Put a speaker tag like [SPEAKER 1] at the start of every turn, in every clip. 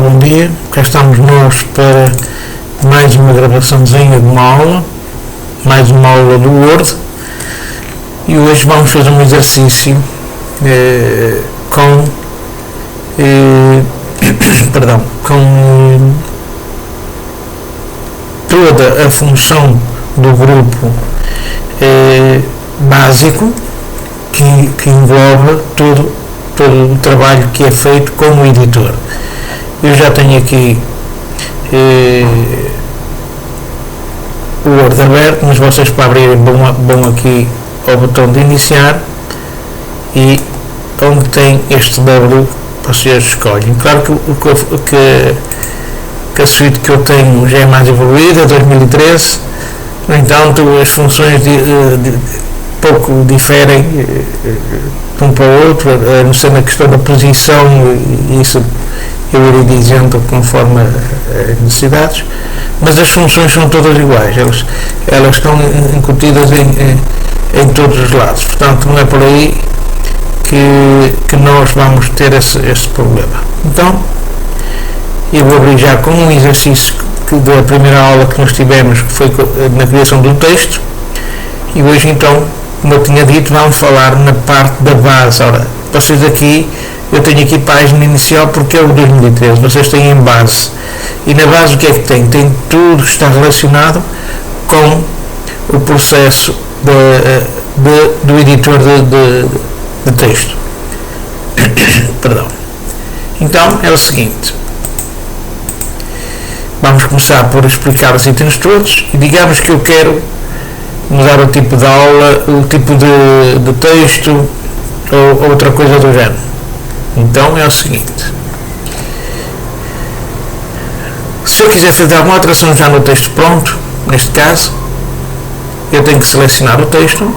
[SPEAKER 1] bom dia. Cá estamos nós para mais uma gravaçãozinha de uma aula, mais uma aula do Word, e hoje vamos fazer um exercício com toda a função do grupo básico que engloba todo o trabalho que é feito como editor. Eu já tenho aqui o Word aberto, mas vocês, para abrirem, vão aqui ao botão de iniciar e onde tem este W vocês escolhem. Claro que a suíte que eu tenho já é mais evoluída, 2013, no entanto as funções pouco diferem de um para o outro, a não ser na questão da posição, e isso eu irei dizendo conforme as necessidades, mas as funções são todas iguais, elas estão incutidas em todos os lados, portanto não é por aí que nós vamos ter esse problema. Então eu vou abrir já com um exercício da primeira aula que nós tivemos, que foi na criação do texto, e hoje então, como eu tinha dito, vamos falar na parte da base. Ora, vocês aqui, eu tenho aqui página inicial porque é o 2013, vocês têm em base, e na base o que é que tem? Tem tudo que está relacionado com o processo do editor de texto. Perdão. Então é o seguinte, vamos começar por explicar os itens todos, e digamos que eu quero mudar o tipo de aula, o tipo de texto ou outra coisa do género. Então é o seguinte, se eu quiser fazer alguma alteração já no texto pronto, neste caso eu tenho que selecionar o texto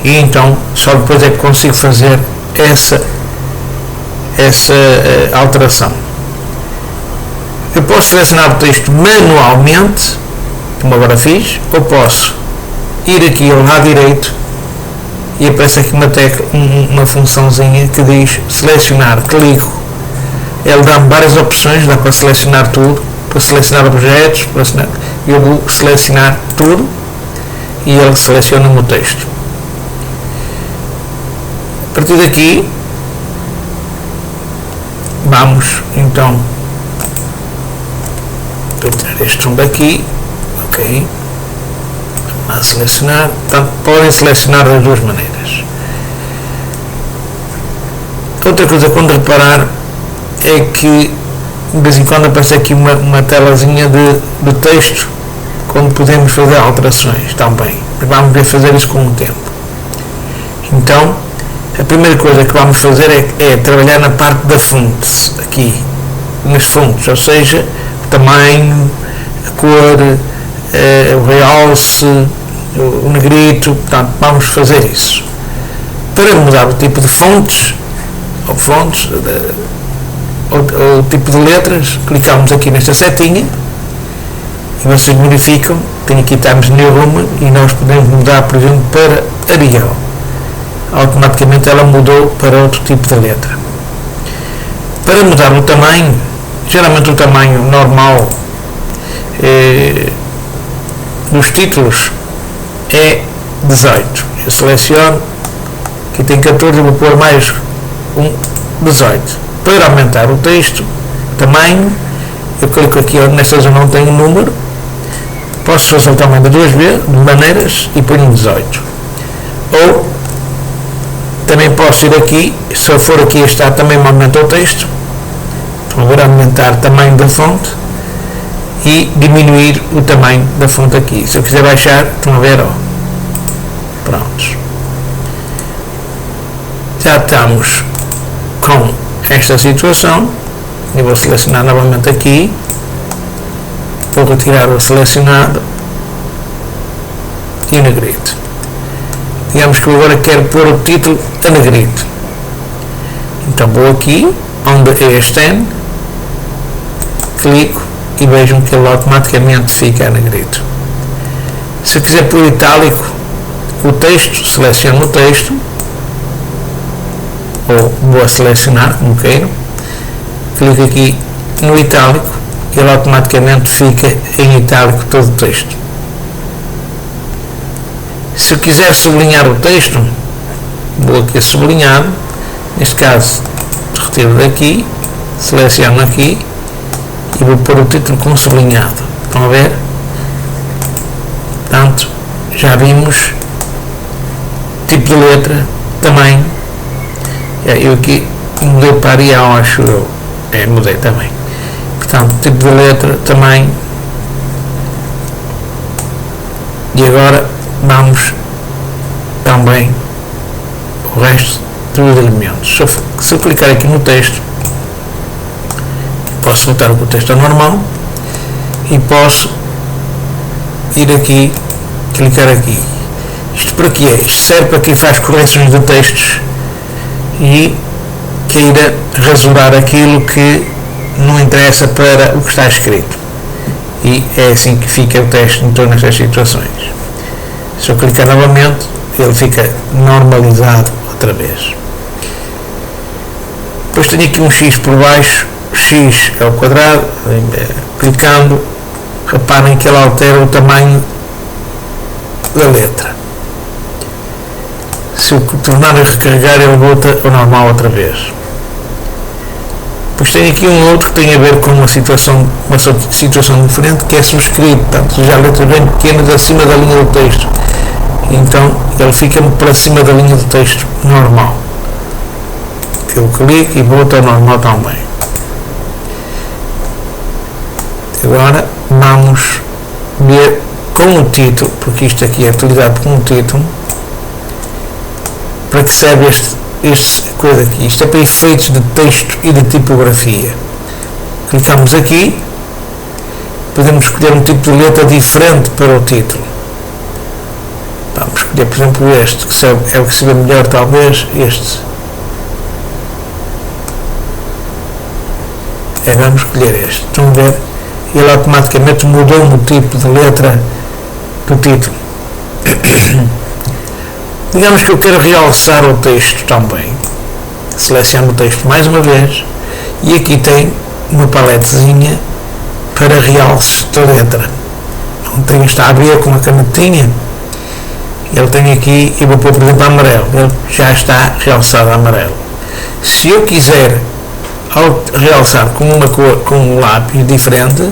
[SPEAKER 1] e então só depois é que consigo fazer essa alteração. Eu posso selecionar o texto manualmente, como agora fiz, ou posso ir aqui ao lado direito e aparece aqui uma funçãozinha que diz selecionar, clico, ele dá-me várias opções, dá para selecionar tudo, para selecionar objetos, eu vou selecionar tudo e ele seleciona-me o texto. A partir daqui vamos então tirar este daqui, ok, a selecionar. Portanto, podem selecionar das duas maneiras. Outra coisa, quando reparar, é que de vez em quando aparece aqui uma telazinha de texto onde podemos fazer alterações também, mas vamos ver fazer isso com o tempo. Então a primeira coisa que vamos fazer é trabalhar na parte da fonte, aqui nas fontes, ou seja, o tamanho, a cor, o realce, o negrito. Portanto, vamos fazer isso. Para mudar o tipo de fontes, ou tipo de letras, clicamos aqui nesta setinha e vocês verificam, tem aqui Times New Roman, e nós podemos mudar, por exemplo, para Arial. Automaticamente ela mudou para outro tipo de letra. Para mudar o tamanho, geralmente o tamanho normal dos títulos é 18. Eu seleciono, aqui tem 14, eu vou pôr mais 18. Para aumentar o texto, tamanho, eu clico aqui onde nesta zona não tem um número, posso fazer o tamanho de duas maneiras e ponho 18. Ou também posso ir aqui, se eu for aqui está, também me aumenta o texto. Então agora aumentar o tamanho da fonte e diminuir o tamanho da fonte aqui. Se eu quiser baixar, estão a ver, ó. Prontos. Já estamos com esta situação. Eu vou selecionar novamente aqui, vou retirar o selecionado e o negrito. Digamos que eu agora quero pôr o título a negrito, então vou aqui onde é extend, clico e vejam que ele automaticamente fica a negrito. Se eu quiser pôr itálico o texto, seleciono o texto, ou vou a selecionar como queiro, clico aqui no itálico e ele automaticamente fica em itálico todo o texto. Se eu quiser sublinhar o texto, vou aqui a sublinhado, neste caso retiro daqui, seleciono aqui e vou pôr o título com sublinhado. Estão a ver? Portanto, já vimos tipo de letra, tamanho. Eu aqui mudei para Arial, acho eu. Mudei também. Portanto, tipo de letra, tamanho. E agora vamos também o resto dos elementos. Se eu clicar aqui no texto, posso voltar para o texto normal e posso ir aqui, clicar aqui. Isto para quê? Isto serve para quem faz correções de textos e queira rasurar aquilo que não interessa para o que está escrito. E é assim que fica o texto em todas estas situações. Se eu clicar novamente, ele fica normalizado outra vez. Depois tenho aqui um X por baixo, X ao quadrado, clicando, reparem que ele altera o tamanho da letra. Se eu tornar a recarregar, ele volta ao normal outra vez. Depois tenho aqui um outro que tem a ver com uma situação diferente, que é subscrito, portanto, já letras bem pequenas acima da linha do texto. Então ele fica para cima da linha do texto normal. Eu clico e volto ao normal também. Agora vamos ver com o título, porque isto aqui é utilizado com o título. Para que serve este coisa aqui? Isto é para efeitos de texto e de tipografia. Clicamos aqui, podemos escolher um tipo de letra diferente para o título. Vamos escolher, por exemplo, este, que é o que se vê melhor, talvez, este. Vamos escolher este. Estão a ver? Ele automaticamente mudou o tipo de letra do título. Digamos que eu quero realçar o texto também. Seleciono o texto mais uma vez e aqui tem uma paletezinha para realçar a letra. Não está a abrir com a canetinha. Ele tem aqui, eu vou pôr, por exemplo, amarelo. Ele já está realçado a amarelo. Se eu quiser realçar com uma cor, com um lápis diferente,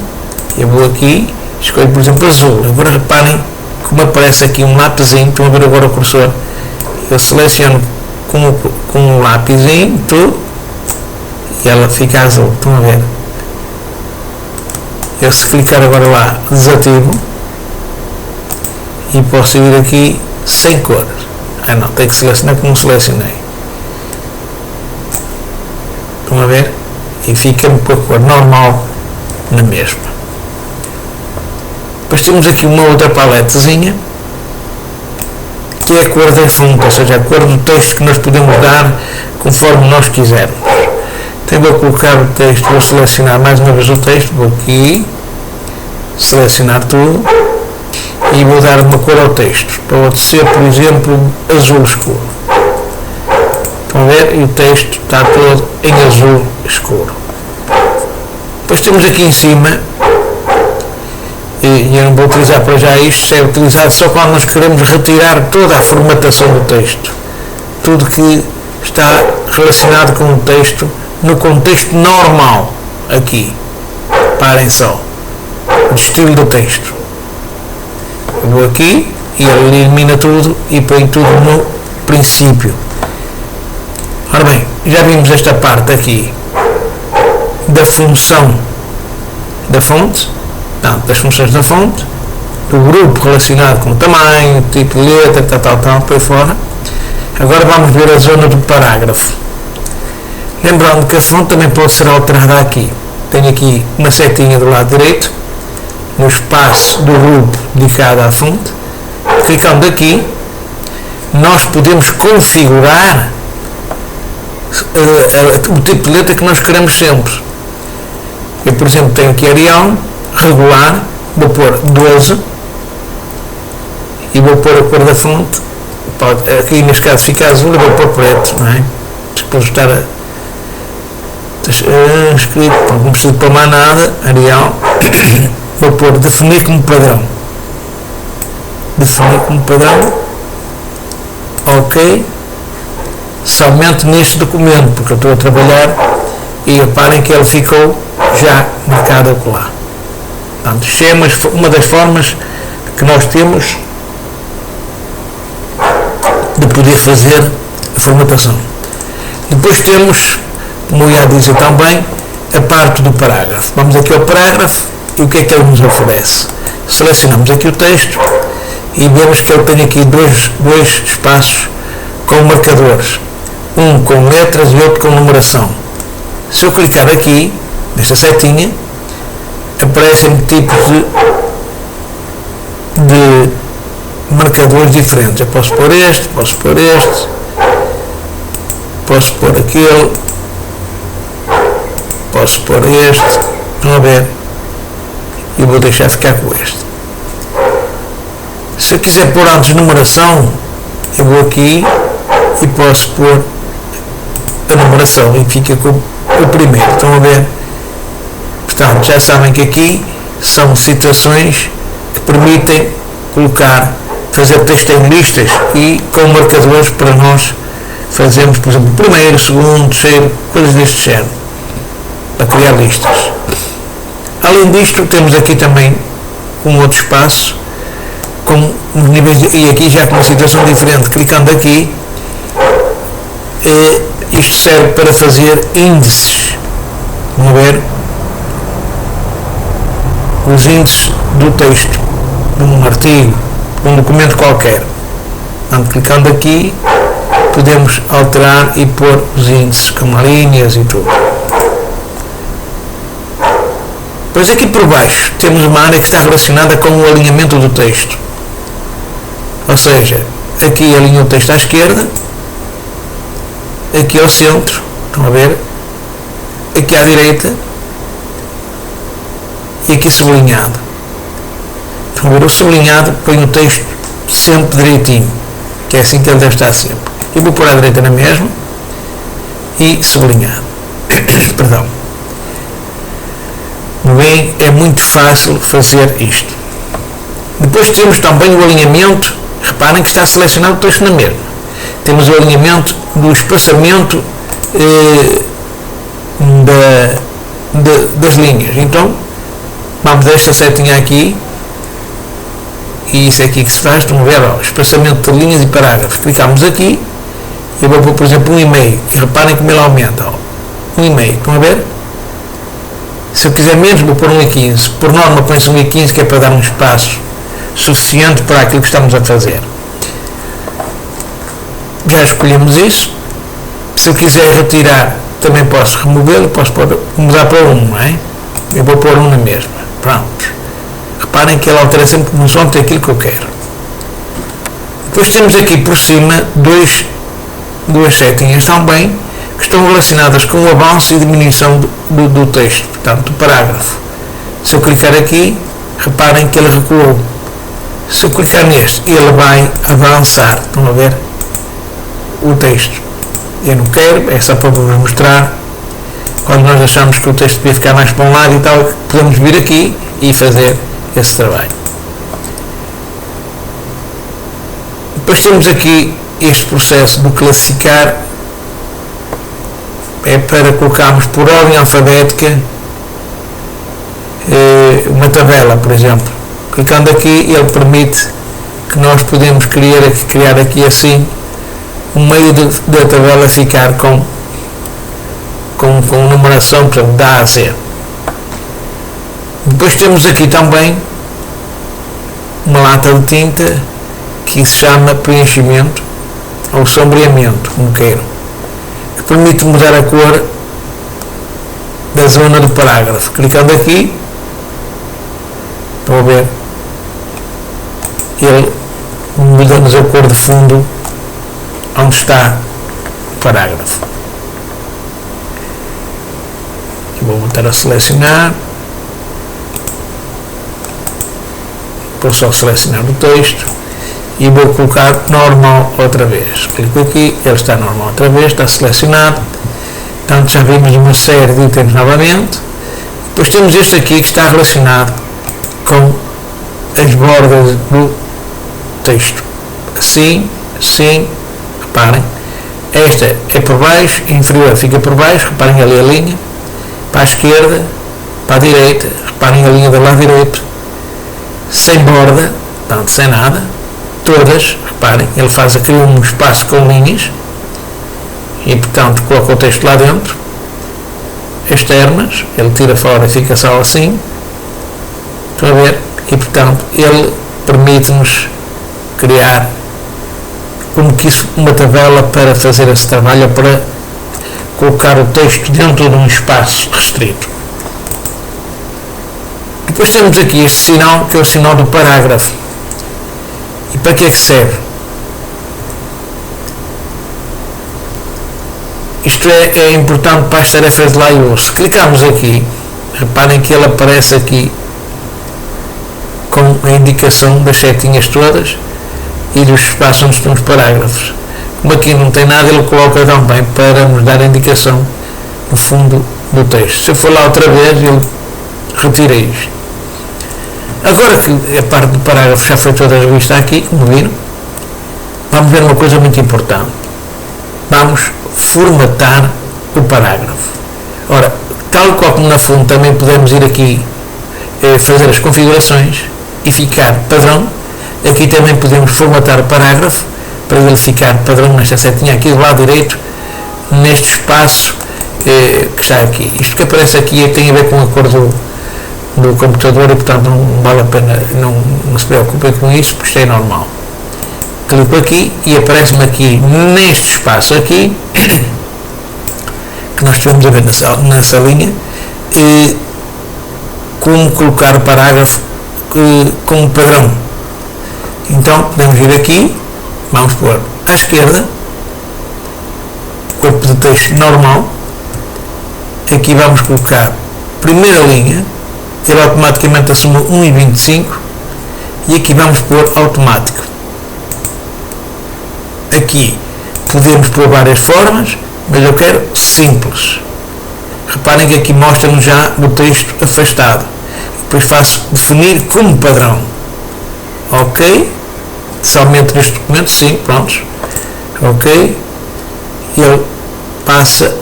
[SPEAKER 1] eu vou aqui, escolho, por exemplo, azul. Agora reparem como aparece aqui um lápisinho. Estão a ver agora o cursor? Eu seleciono com um lápisinho tudo e ela fica azul. Estão a ver? Eu, se clicar agora lá, desativo e posso ir aqui sem cores. Não, tem que selecionar como selecionei. Estão a ver? E fica-me com a cor normal na mesma. Depois temos aqui uma outra paletezinha, que é a cor da fonte, ou seja, a cor do texto que nós podemos dar conforme nós quisermos. Então vou colocar o texto, vou selecionar mais uma vez o texto, vou aqui, selecionar tudo e vou dar uma cor ao texto. Pode ser, por exemplo, azul escuro. Estão a ver? E o texto está todo em azul escuro. Depois temos aqui em cima, e eu não vou utilizar para já isto, é utilizado só quando nós queremos retirar toda a formatação do texto. Tudo que está relacionado com o texto, no contexto normal, aqui. Parem só. O estilo do texto. Eu vou aqui e ele elimina tudo e põe tudo no princípio. Ora bem, já vimos esta parte aqui da função da fonte, portanto, das funções da fonte, do grupo relacionado com o tamanho, tipo de letra, tal, por aí fora. Agora vamos ver a zona do parágrafo. Lembrando que a fonte também pode ser alterada aqui. Tenho aqui uma setinha do lado direito, no espaço do grupo dedicado à fonte. Clicando aqui, nós podemos configurar o tipo de letra que nós queremos sempre. Eu, por exemplo, tenho aqui Arial, regular, vou pôr 12 e vou pôr a cor da fonte, aqui neste caso fica azul, eu vou pôr preto, não é? Depois estar escrito, não preciso pôr mais nada, Arial, vou pôr definir como padrão, ok, somente neste documento, porque eu estou a trabalhar, e reparem que ele ficou já marcado acolá. Portanto, isto é uma das formas que nós temos de poder fazer a formatação. Depois temos, como eu ia dizer também, a parte do parágrafo. Vamos aqui ao parágrafo e o que é que ele nos oferece? Selecionamos aqui o texto e vemos que ele tem aqui dois espaços com marcadores, um com letras e outro com numeração. Se eu clicar aqui, nesta setinha, aparecem tipos de marcadores diferentes. Eu posso pôr este, posso pôr aquele, posso pôr este, estão a ver? E vou deixar ficar com este. Se eu quiser pôr antes numeração, eu vou aqui e posso pôr a numeração e fica com o primeiro, estão a ver? Portanto, já sabem que aqui são situações que permitem fazer texto em listas e com marcadores para nós fazermos, por exemplo, primeiro, segundo, terceiro, coisas deste género, para criar listas. Além disto, temos aqui também um outro espaço com níveis e aqui já com uma situação diferente. Clicando aqui, isto serve para fazer índices. Vamos ver os índices do texto de um artigo, de um documento qualquer. Portanto, clicando aqui, podemos alterar e pôr os índices com linhas e tudo. Depois aqui por baixo temos uma área que está relacionada com o alinhamento do texto. Ou seja, aqui alinha o texto à esquerda, aqui ao centro, estão a ver? Aqui à direita e aqui sublinhado. Estão a ver? O sublinhado põe o texto sempre direitinho, que é assim que ele deve estar sempre. Eu vou pôr à direita na mesma e sublinhado. Perdão. Bem, é muito fácil fazer isto. Depois temos também o alinhamento. Reparem que está selecionado o texto na mesma. Temos o alinhamento do espaçamento das linhas. Então, vamos desta setinha aqui e isso é aqui que se faz. Estão a ver, ó, espaçamento de linhas e parágrafos. Clicamos aqui. Eu vou pôr, por exemplo, 1,5 e reparem como ele aumenta, ó, 1,5, estão a ver? Se eu quiser menos, vou pôr 1,15. Por norma põe-se 1,15, que é para dar um espaço suficiente para aquilo que estamos a fazer. Já escolhemos isso. Se eu quiser retirar, também posso removê-lo, posso mudar para 1, não é? Eu vou pôr 1 na mesma. Pronto. Reparem que ele altera sempre como som daquilo que eu quero. Depois temos aqui por cima duas setinhas também, que estão relacionadas com o avanço e diminuição do texto, portanto, do parágrafo. Se eu clicar aqui, reparem que ele recuou. Se eu clicar neste, ele vai avançar. Estão a ver o texto. Eu não quero, é só para vos mostrar. Quando nós achamos que o texto devia ficar mais para um lado e tal, podemos vir aqui e fazer esse trabalho. Depois temos aqui este processo de classificar, é para colocarmos por ordem alfabética uma tabela, por exemplo. Clicando aqui, ele permite que nós podemos criar aqui assim o meio da tabela ficar com numeração, portanto, da A a Z. Depois temos aqui também uma lata de tinta que se chama preenchimento ou sombreamento, como queiram, que permite mudar a cor da zona do parágrafo. Clicando aqui, estão a ver, ele muda-nos a cor de fundo onde está o parágrafo. Eu vou voltar a selecionar, vou só selecionar o texto e vou colocar normal outra vez. Clico aqui, ele está normal outra vez, está selecionado. Portanto, já vimos uma série de itens novamente. Depois temos este aqui que está relacionado com as bordas do texto. Assim, sim, reparem. Esta é por baixo, inferior fica por baixo, reparem ali a linha. Para a esquerda, para a direita, reparem a linha do lado direito. Sem borda, portanto, sem nada. Todas, reparem, ele faz aqui um espaço com linhas. E, portanto, coloca o texto lá dentro. Externas, ele tira fora e fica só assim. Estão a ver? E, portanto, ele permite-nos criar como que isso, uma tabela para fazer esse trabalho, para colocar o texto dentro de um espaço restrito. Depois temos aqui este sinal, que é o sinal do parágrafo. E para que é que serve? Isto é importante para as tarefas de layout. Se clicarmos aqui, reparem que ele aparece aqui com a indicação das setinhas todas e dos espaços onde estão os parágrafos. Como aqui não tem nada, ele coloca também para nos dar a indicação no fundo do texto. Se eu for lá outra vez, ele retira isto. Agora que a parte do parágrafo já foi toda revista aqui, como viram, vamos ver uma coisa muito importante. Vamos formatar o parágrafo. Ora, tal como na fonte, também podemos ir aqui fazer as configurações e ficar padrão. Aqui também podemos formatar o parágrafo para ele ficar padrão nesta setinha aqui do lado direito, neste espaço que está aqui. Isto que aparece aqui tem a ver com a cor do computador e, portanto, não vale a pena, não se preocupem com isso, porque isto é normal. Clico aqui e aparece-me aqui neste espaço aqui que nós estivemos a ver nessa linha, como colocar o parágrafo como padrão. Então podemos vir aqui, vamos pôr à esquerda corpo de texto normal. Aqui vamos colocar primeira linha, ele automaticamente assume 1,25 e aqui vamos pôr automático. Aqui podemos pôr várias formas, mas eu quero simples. Reparem que aqui mostra-nos já o texto afastado. Depois faço definir como padrão. Ok? Somente neste documento, sim, prontos. Ok? E ele passa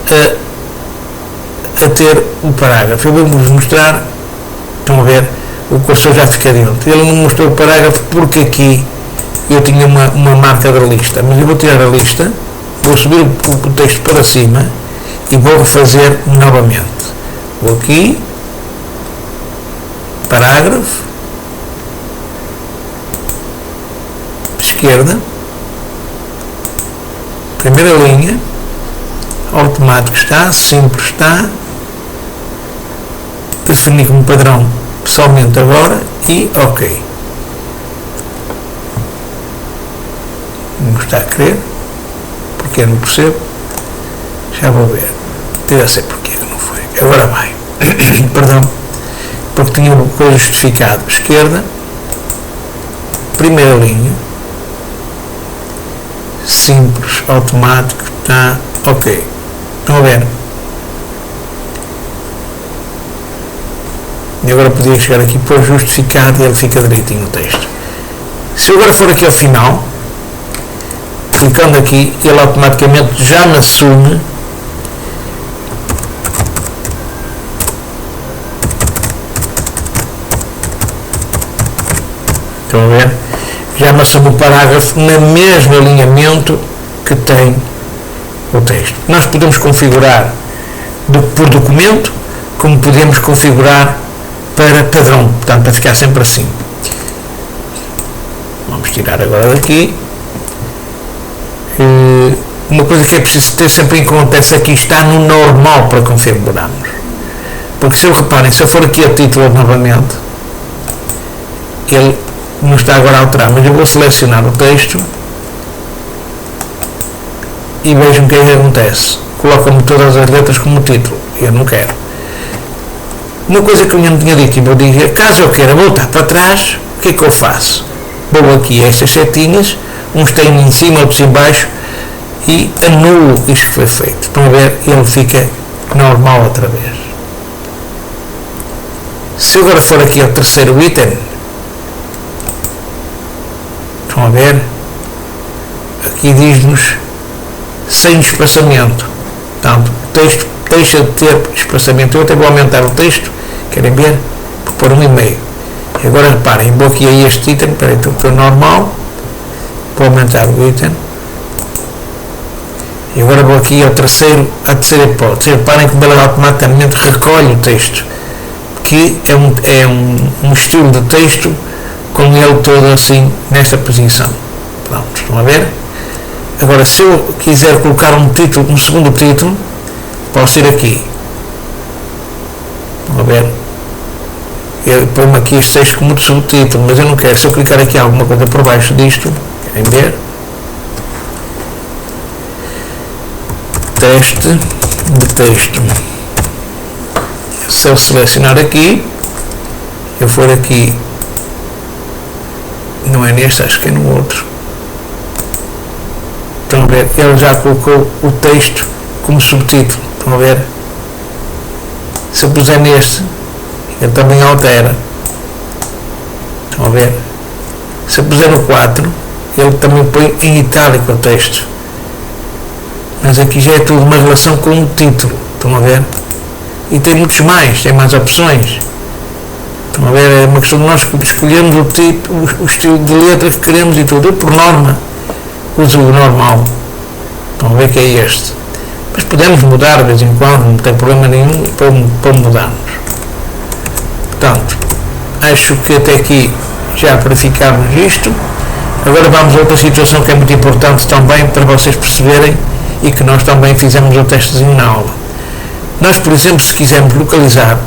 [SPEAKER 1] a ter o parágrafo. Eu vou-vos mostrar, estão a ver, o cursor já fica dentro. Ele não mostrou o parágrafo porque aqui eu tinha uma marca da lista, mas eu vou tirar a lista, vou subir o texto para cima e vou refazer novamente. Vou aqui, parágrafo, esquerda, primeira linha, automático está, simples está, definir como padrão pessoalmente agora e ok. Não está a querer, porque eu não percebo, já vou ver, já sei porque não foi, agora vai, perdão, porque tinha uma coisa justificada, esquerda, primeira linha, simples, automático, está ok. Estão a ver? E agora podia chegar aqui por justificado e ele fica direitinho o texto. Se eu agora for aqui ao final, clicando aqui, ele automaticamente já me assume estão a ver? Já me assume o parágrafo no mesmo alinhamento que tem o texto. Nós podemos configurar por documento, como podemos configurar para padrão, portanto, para ficar sempre assim. Vamos tirar agora daqui. Uma coisa que é preciso ter sempre em conta, essa aqui está no normal para configurarmos. Porque se eu reparem, se eu for aqui a título novamente, ele não está agora a alterar, mas eu vou selecionar o texto e vejam o que é que acontece. Coloca-me todas as letras como título. Eu não quero. Uma coisa que eu não tinha dito e vou dizer, caso eu queira voltar para trás, o que é que eu faço? Vou aqui a estas setinhas, uns têm em cima, outros em baixo, e anulo isto que foi feito. Estão a ver? Ele fica normal outra vez. Se eu agora for aqui ao terceiro item, estão a ver? Aqui diz-nos sem espaçamento. Portanto, o texto deixa de ter espaçamento. Eu até vou aumentar o texto, querem ver? Vou pôr 1,5. E agora reparem, vou aqui a este item, para estou normal, vou aumentar o item. E agora vou aqui à terceira hipótese. Reparem que ele automaticamente recolhe o texto, que é um estilo de texto com ele todo assim nesta posição. Pronto, estão a ver? Agora, se eu quiser colocar um segundo título, posso ir aqui. Estão a ver? Eu ponho aqui este texto como subtítulo, mas eu não quero. Se eu clicar aqui alguma coisa por baixo disto, querem ver? Teste de texto. Se eu selecionar aqui, eu for aqui, não é neste, acho que é no outro. Estão a ver? Ele já colocou o texto como subtítulo. Estão a ver? Se eu puser neste, ele também altera. Estão a ver? Se eu puser no 4, ele também põe em itálico o texto. Mas aqui já é tudo uma relação com o título. Estão a ver? E tem muitos mais, tem mais opções. Estão a ver? É uma questão de nós escolhermos o tipo, o estilo de letra que queremos e tudo. Eu, por norma, uso o normal. Estão a ver que é este. Mas podemos mudar de vez em quando, não tem problema nenhum para mudarmos. Portanto, acho que até aqui já verificámos isto. Agora vamos a outra situação que é muito importante também para vocês perceberem e que nós também fizemos o testezinho na aula. Nós, por exemplo, se quisermos localizar,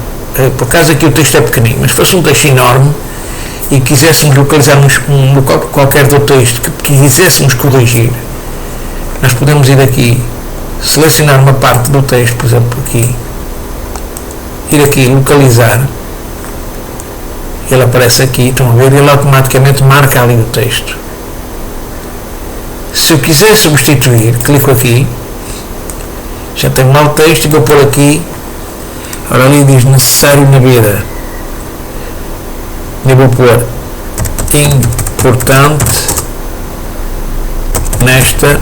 [SPEAKER 1] por acaso aqui o texto é pequenino, mas se fosse um texto enorme e quiséssemos localizar um local qualquer do texto que quiséssemos corrigir, nós podemos ir aqui, selecionar uma parte do texto, por exemplo aqui, ir aqui localizar, ele aparece aqui, estão a ver, ele automaticamente marca ali o texto. Se eu quiser substituir, clico aqui, já tenho lá o texto e vou pôr aqui, ora ali diz necessário na vida, e vou pôr importante nesta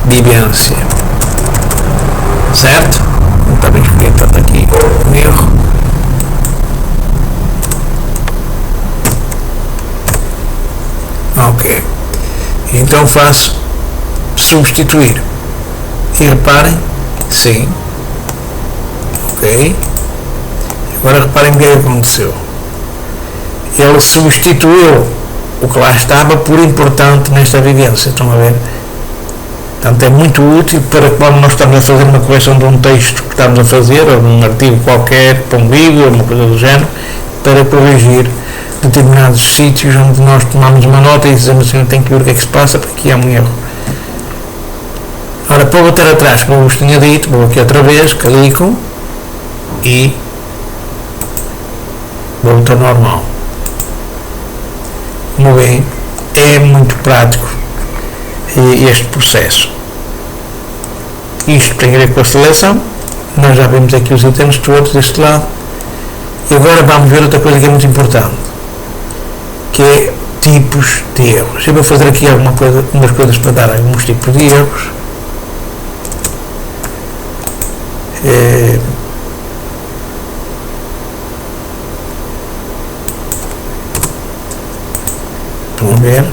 [SPEAKER 1] vivência, certo? Não está bem escrito, está aqui um erro. Ok, então faço substituir e reparem, sim, ok, agora reparem o que aconteceu, ele substituiu o que lá estava por importante nesta vivência. Estão a ver? Portanto, é muito útil para quando nós estamos a fazer uma correção de um texto que estamos a fazer, ou de um artigo qualquer, para um vídeo, ou uma coisa do género, para corrigir determinados sítios onde nós tomamos uma nota e dizemos assim, tem que ver o que é que se passa, porque aqui há um erro. Ora, para voltar atrás, como eu vos tinha dito, vou aqui outra vez, clico e volto ao normal. Como bem, é muito prático este processo. Isto tem a ver com a seleção, nós já vimos aqui os itens todos deste lado, e agora vamos ver outra coisa que é muito importante, que é tipos de erros. Eu vou fazer aqui algumas coisas para dar alguns tipos de erros. Estão a ver?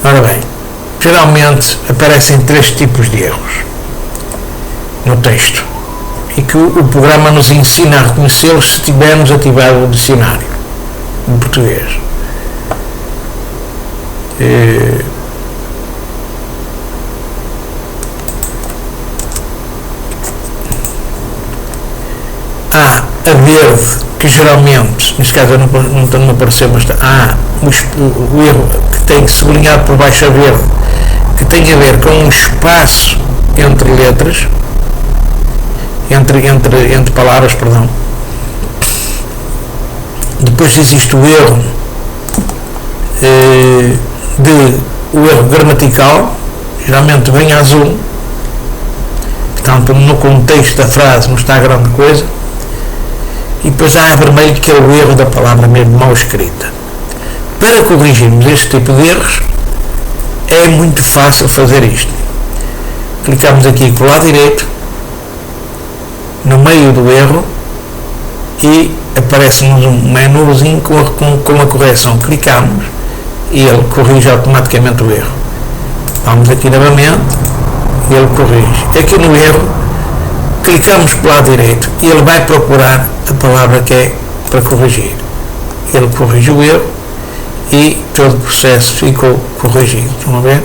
[SPEAKER 1] Ora bem, geralmente aparecem 3 tipos de erros no texto e que o programa nos ensina a reconhecê-los se tivermos ativado o dicionário em português. Há a verde, que geralmente, neste caso não apareceu, mas há o erro que tem sublinhado por baixo a verde, que tem a ver com um espaço entre letras, entre palavras, perdão. Depois existe o erro o erro gramatical, geralmente vem azul, portanto no contexto da frase não está grande coisa, e depois há vermelho, que é o erro da palavra mesmo mal escrita. Para corrigirmos este tipo de erros é muito fácil fazer isto. Clicamos aqui com o lado direito no meio do erro e aparece-nos um menuzinho com a correção. Clicamos e ele corrige automaticamente o erro. Vamos aqui novamente e ele corrige. Aqui no erro clicamos para o lado direito e ele vai procurar a palavra que é para corrigir. Ele corrige o erro e todo o processo ficou corrigido. Estão a ver?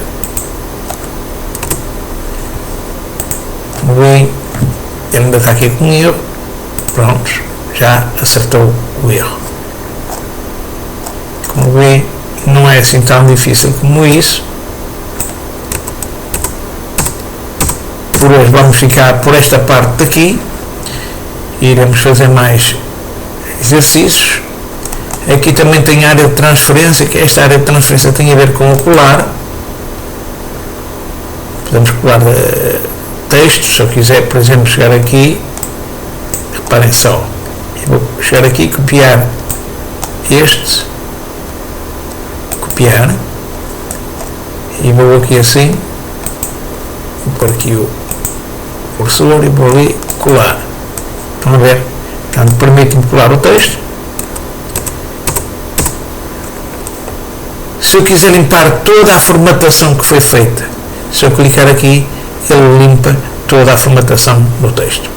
[SPEAKER 1] Muito bem. Ele ainda está aqui com erro. Prontos, já acertou o erro. Como vê, não é assim tão difícil como isso. Por hoje vamos ficar por esta parte daqui. Iremos fazer mais exercícios. Aqui também tem a área de transferência, que esta área de transferência tem a ver com o colar. Podemos colar texto. Se eu quiser, por exemplo, chegar aqui, reparem só, eu vou chegar aqui, copiar este, copiar, e vou aqui assim, vou pôr aqui o cursor e vou ali colar. Estão a ver? Portanto, permite-me colar o texto. Se eu quiser limpar toda a formatação que foi feita, se eu clicar aqui, ele limpa toda a formatação do texto.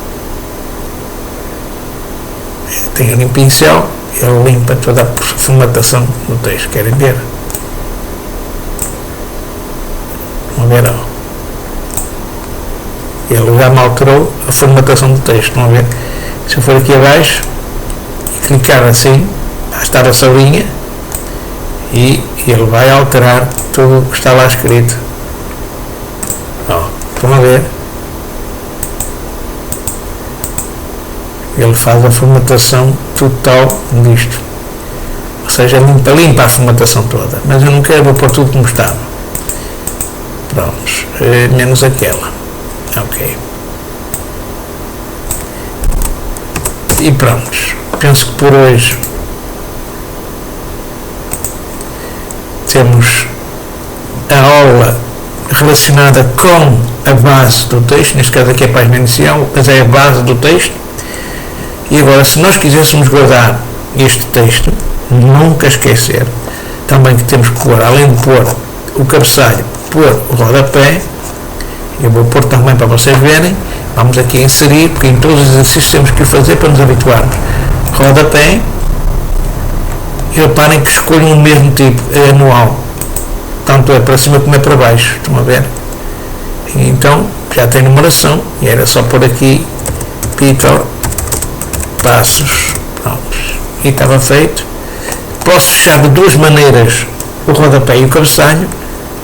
[SPEAKER 1] Tem ali um pincel, ele limpa toda a formatação do texto. Querem ver? Vamos ver, ó. Ele já me alterou a formatação do texto. Vamos ver? Se eu for aqui abaixo e clicar assim, vai estar a salinha e ele vai alterar tudo o que está lá escrito. Ó, estão a ver? Ele faz a formatação total disto. Ou seja, limpa a formatação toda. Mas eu não quero, vou pôr tudo como estava. Prontos. Menos aquela. Ok. E prontos. Penso que por hoje temos a aula relacionada com a base do texto. Neste caso aqui é a página inicial, mas é a base do texto. E agora, se nós quiséssemos guardar este texto, nunca esquecer também que temos que pôr, além de pôr o cabeçalho, pôr o rodapé. Eu vou pôr também para vocês verem. Vamos aqui inserir, porque em todos os exercícios temos que o fazer para nos habituarmos. Rodapé. E reparem que escolhem o mesmo tipo, é anual. Tanto é para cima como é para baixo. Estão a ver? E então, já tem numeração. E era só pôr aqui Peter Passos. Pronto. E estava feito. Posso fechar de duas maneiras o rodapé e o cabeçalho.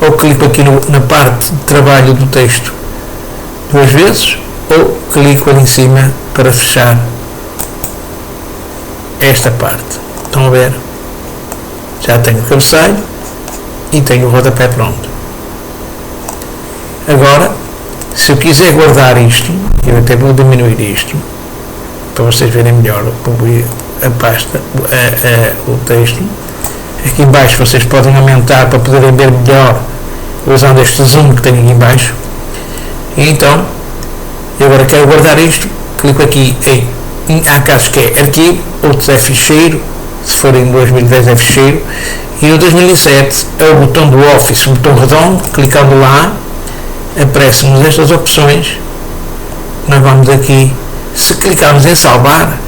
[SPEAKER 1] Ou clico aqui na parte de trabalho do texto duas vezes, ou clico ali em cima para fechar esta parte. Estão a ver? Já tenho o cabeçalho e tenho o rodapé pronto. Agora, se eu quiser guardar isto, eu até vou diminuir isto para vocês verem melhor a pasta, o texto. Aqui em baixo vocês podem aumentar para poderem ver melhor usando este zoom que tem aqui em baixo. E então, eu agora quero guardar isto, clico aqui há casos que é arquivo, outros é ficheiro, se for em 2010 é ficheiro, e no 2007 é o botão do Office, o botão redondo, clicando lá, aparecem-nos estas opções. Nós vamos aqui, se clicarmos em salvar,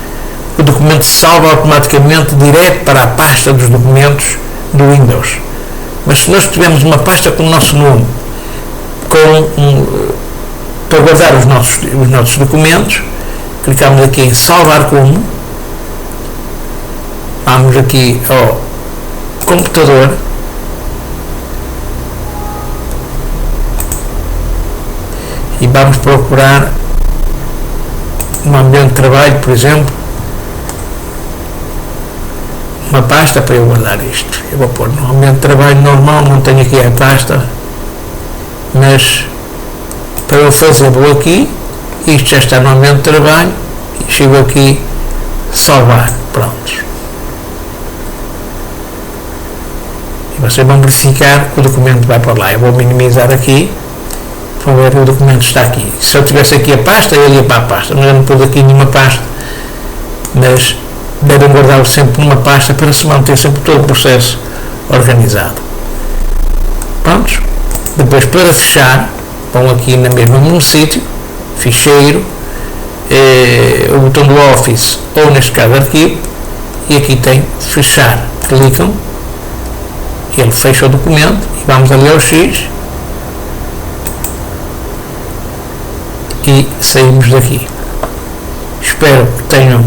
[SPEAKER 1] o documento salva automaticamente direto para a pasta dos documentos do Windows. Mas se nós tivermos uma pasta com o nosso nome, para guardar os nossos documentos, clicamos aqui em salvar como, vamos aqui ao computador, e vamos procurar no ambiente de trabalho, por exemplo, uma pasta para eu guardar isto. Eu vou pôr no ambiente de trabalho normal, não tenho aqui a pasta, mas para eu fazer, vou aqui, isto já está no ambiente de trabalho, e chego aqui, salvar, pronto. E vocês vão verificar que o documento vai para lá. Eu vou minimizar aqui, para ver o documento está aqui. Se eu tivesse aqui a pasta, eu ia para a pasta, mas eu não pus aqui nenhuma pasta, mas devem guardá-lo sempre numa pasta para se manter sempre todo o processo organizado. Prontos. Depois, para fechar, vão aqui na mesma no sítio, ficheiro, o botão do Office, ou neste caso arquivo, e aqui tem fechar. Clicam, ele fecha o documento, e vamos ali ao X, e saímos daqui. Espero que tenham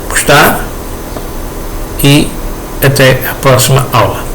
[SPEAKER 1] gostado e até a próxima aula.